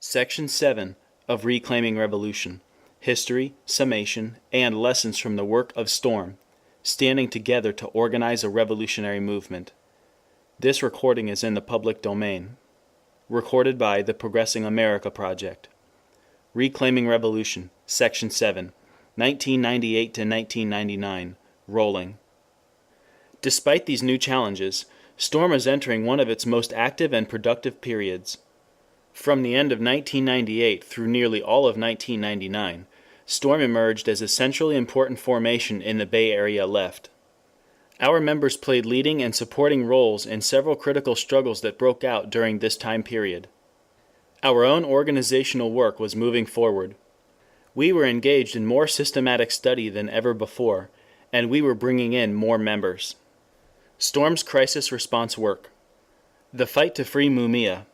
Section 7 of Reclaiming Revolution: History, Summation, and Lessons from the Work of Storm, Standing Together to Organize a Revolutionary Movement. This recording is in the public domain. Recorded by the Progressing America Project. Reclaiming Revolution, Section 7, 1998 to 1999, Rolling. Despite these new challenges, Storm is entering one of its most active and productive periods. From the end of 1998 through nearly all of 1999, Storm emerged as a centrally important formation in the Bay Area left. Our members played leading and supporting roles in several critical struggles that broke out during this time period. Our own organizational work was moving forward. We were engaged in more systematic study than ever before, and we were bringing in more members. Storm's crisis response work. The fight to free Mumia.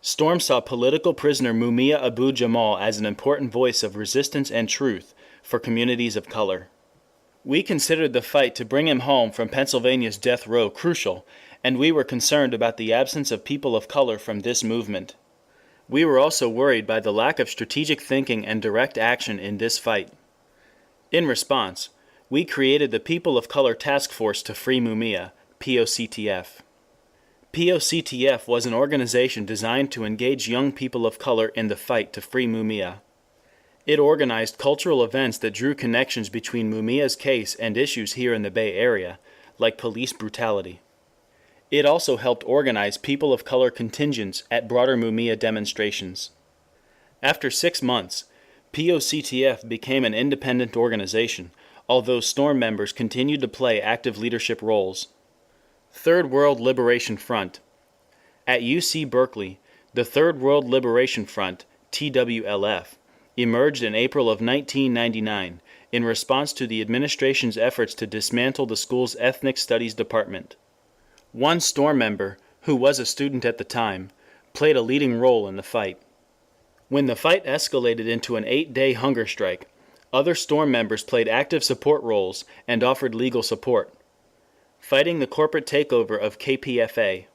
Storm saw political prisoner Mumia Abu-Jamal as an important voice of resistance and truth for communities of color. We considered the fight to bring him home from Pennsylvania's death row crucial, and we were concerned about the absence of people of color from this movement. We were also worried by the lack of strategic thinking and direct action in this fight. In response, we created the People of Color Task Force to Free Mumia, POCTF. POCTF was an organization designed to engage young people of color in the fight to free Mumia. It organized cultural events that drew connections between Mumia's case and issues here in the Bay Area, like police brutality. It also helped organize people of color contingents at broader Mumia demonstrations. After 6 months, POCTF became an independent organization, although Storm members continued to play active leadership roles. Third World Liberation Front. At UC Berkeley, the Third World Liberation Front, TWLF, emerged in April of 1999 in response to the administration's efforts to dismantle the school's ethnic studies department. One Storm member, who was a student at the time, played a leading role in the fight. When the fight escalated into an 8-day hunger strike, other Storm members played active support roles and offered legal support. Fighting the corporate takeover of KPFA.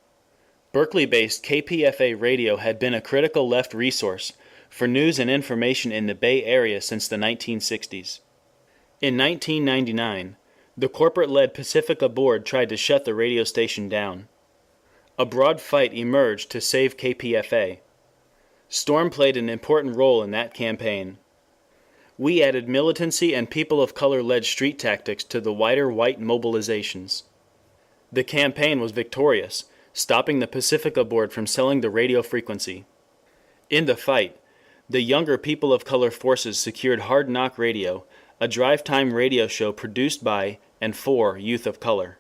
Berkeley-based KPFA Radio had been a critical left resource for news and information in the Bay Area since the 1960s. In 1999, the corporate-led Pacifica board tried to shut the radio station down. A broad fight emerged to save KPFA. Storm played an important role in that campaign. We added militancy and people of color-led street tactics to the wider white mobilizations. The campaign was victorious, stopping the Pacifica board from selling the radio frequency. In the fight, the younger people of color forces secured Hard Knock Radio, a drive-time radio show produced by and for youth of color.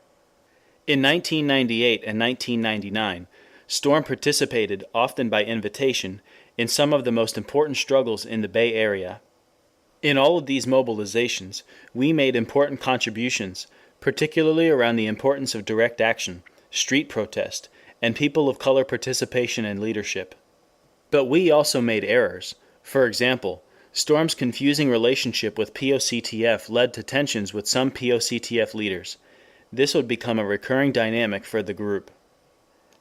In 1998 and 1999, Storm participated, often by invitation, in some of the most important struggles in the Bay Area. In all of these mobilizations, we made important contributions, particularly around the importance of direct action, street protest, and people of color participation and leadership. But we also made errors. For example, Storm's confusing relationship with POCTF led to tensions with some POCTF leaders. This would become a recurring dynamic for the group.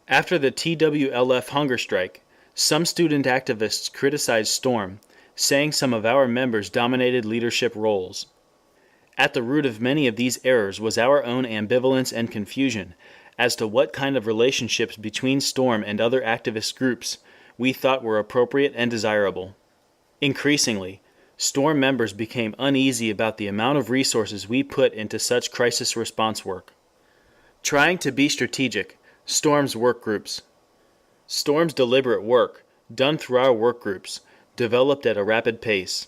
After the TWLF hunger strike, some student activists criticized Storm, saying some of our members dominated leadership roles. At the root of many of these errors was our own ambivalence and confusion as to what kind of relationships between Storm and other activist groups we thought were appropriate and desirable. Increasingly, Storm members became uneasy about the amount of resources we put into such crisis response work. Trying to be strategic, Storm's work groups. Storm's deliberate work, done through our work groups, developed at a rapid pace.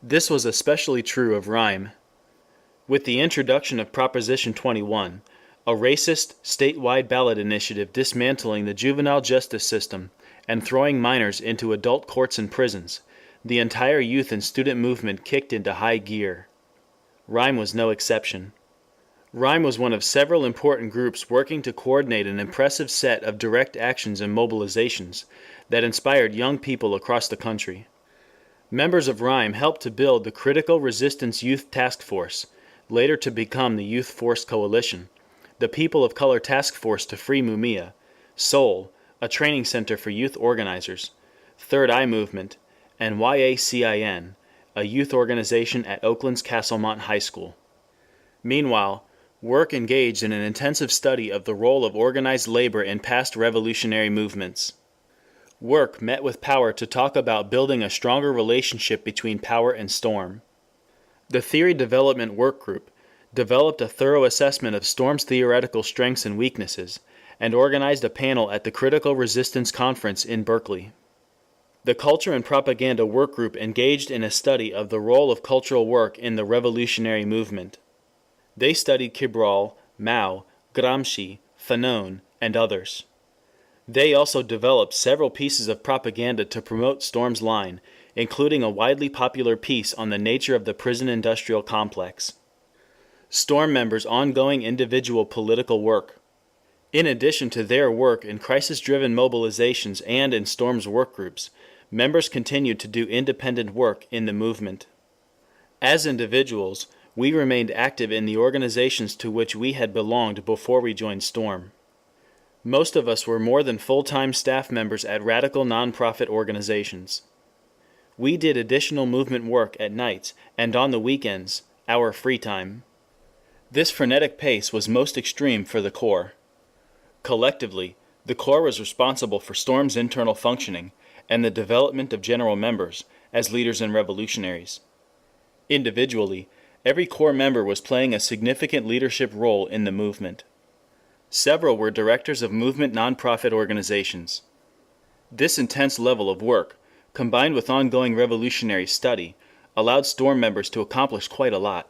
This was especially true of RIME. With the introduction of Proposition 21, a racist, statewide ballot initiative dismantling the juvenile justice system and throwing minors into adult courts and prisons, the entire youth and student movement kicked into high gear. RIME was no exception. RIME was one of several important groups working to coordinate an impressive set of direct actions and mobilizations that inspired young people across the country. Members of RIME helped to build the Critical Resistance Youth Task Force, later to become the Youth Force Coalition, the People of Color Task Force to Free Mumia, SOUL, a training center for youth organizers, Third Eye Movement, and YACIN, a youth organization at Oakland's Castlemont High School. Meanwhile, work engaged in an intensive study of the role of organized labor in past revolutionary movements. Work met with Power to talk about building a stronger relationship between Power and Storm. The Theory Development Work Group developed a thorough assessment of Storm's theoretical strengths and weaknesses, and organized a panel at the Critical Resistance Conference in Berkeley. The Culture and Propaganda Work Group engaged in a study of the role of cultural work in the revolutionary movement. They studied Cabral, Mao, Gramsci, Fanon, and others. They also developed several pieces of propaganda to promote Storm's line, including a widely popular piece on the nature of the prison industrial complex. Storm members' ongoing individual political work. In addition to their work in crisis-driven mobilizations and in Storm's work groups, members continued to do independent work in the movement. As individuals, we remained active in the organizations to which we had belonged before we joined Storm. Most of us were more than full-time staff members at radical nonprofit organizations. We did additional movement work at nights and on the weekends, our free time. This frenetic pace was most extreme for the Corps. Collectively, the Corps was responsible for Storm's internal functioning and the development of general members as leaders and revolutionaries. Individually, every Corps member was playing a significant leadership role in the movement. Several were directors of movement nonprofit organizations. This intense level of work, combined with ongoing revolutionary study, allowed Storm members to accomplish quite a lot.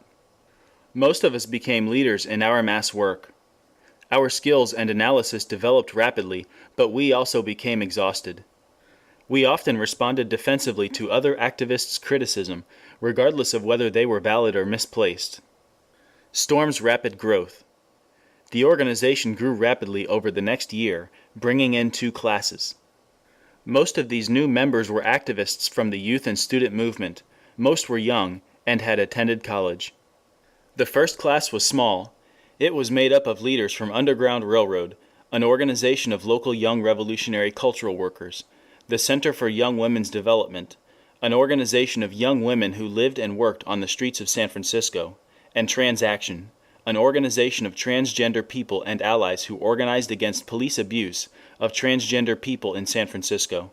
Most of us became leaders in our mass work. Our skills and analysis developed rapidly, but we also became exhausted. We often responded defensively to other activists' criticism, regardless of whether they were valid or misplaced. Storm's rapid growth. The organization grew rapidly over the next year, bringing in 2 classes. Most of these new members were activists from the youth and student movement, most were young, and had attended college. The first class was small. It was made up of leaders from Underground Railroad, an organization of local young revolutionary cultural workers, the Center for Young Women's Development, an organization of young women who lived and worked on the streets of San Francisco, and Transaction, an organization of transgender people and allies who organized against police abuse of transgender people in San Francisco.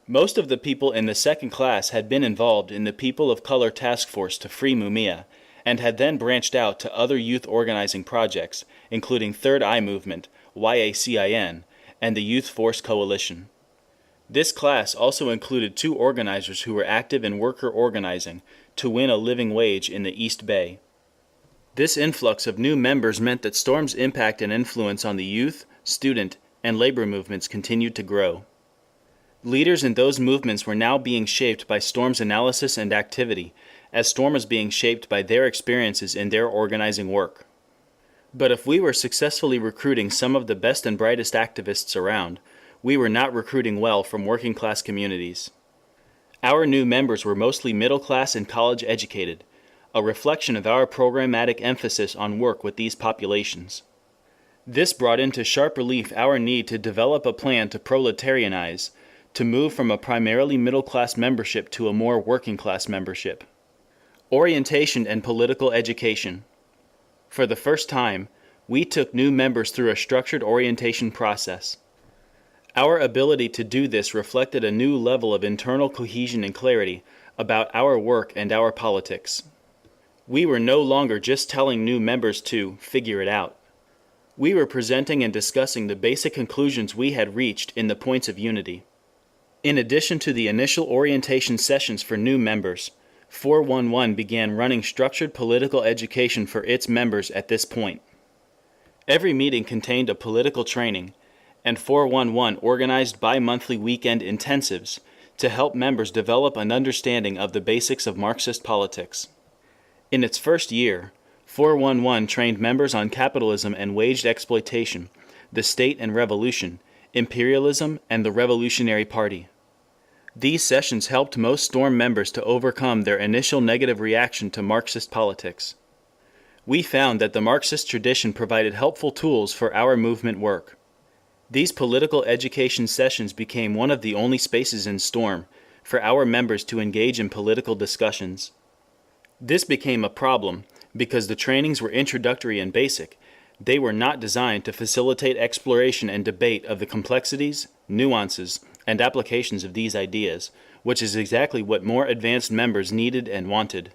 Most of the people in the second class had been involved in the People of Color Task Force to Free Mumia, and had then branched out to other youth organizing projects, including Third Eye Movement, YACIN, and the Youth Force Coalition. This class also included 2 organizers who were active in worker organizing to win a living wage in the East Bay. This influx of new members meant that Storm's impact and influence on the youth, student, and labor movements continued to grow. Leaders in those movements were now being shaped by Storm's analysis and activity, as Storm was being shaped by their experiences in their organizing work. But if we were successfully recruiting some of the best and brightest activists around, we were not recruiting well from working class communities. Our new members were mostly middle class and college educated, a reflection of our programmatic emphasis on work with these populations. This brought into sharp relief our need to develop a plan to proletarianize, to move from a primarily middle class membership to a more working class membership. Orientation and political education. For the first time, we took new members through a structured orientation process. Our ability to do this reflected a new level of internal cohesion and clarity about our work and our politics. We were no longer just telling new members to figure it out. We were presenting and discussing the basic conclusions we had reached in the points of unity. In addition to the initial orientation sessions for new members, 411 began running structured political education for its members at this point. Every meeting contained a political training, and 411 organized bi-monthly weekend intensives to help members develop an understanding of the basics of Marxist politics. In its first year, 411 trained members on capitalism and wage exploitation, the state and revolution, imperialism, and the Revolutionary Party. These sessions helped most Storm members to overcome their initial negative reaction to Marxist politics. We found that the Marxist tradition provided helpful tools for our movement work. These political education sessions became one of the only spaces in STORM for our members to engage in political discussions. This became a problem because the trainings were introductory and basic. They were not designed to facilitate exploration and debate of the complexities, nuances, and applications of these ideas, which is exactly what more advanced members needed and wanted.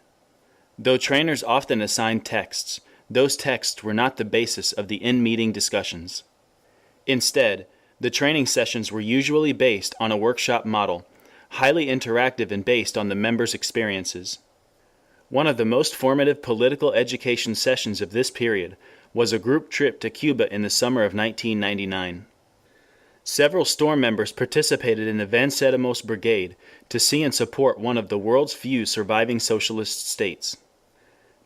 Though trainers often assigned texts, those texts were not the basis of the in-meeting discussions. Instead, the training sessions were usually based on a workshop model, highly interactive and based on the members' experiences. One of the most formative political education sessions of this period was a group trip to Cuba in the summer of 1999. Several STORM members participated in the Vansedimos Brigade to see and support one of the world's few surviving socialist states.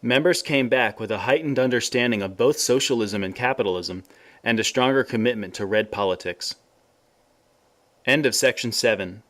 Members came back with a heightened understanding of both socialism and capitalism, and a stronger commitment to red politics. End of section 7.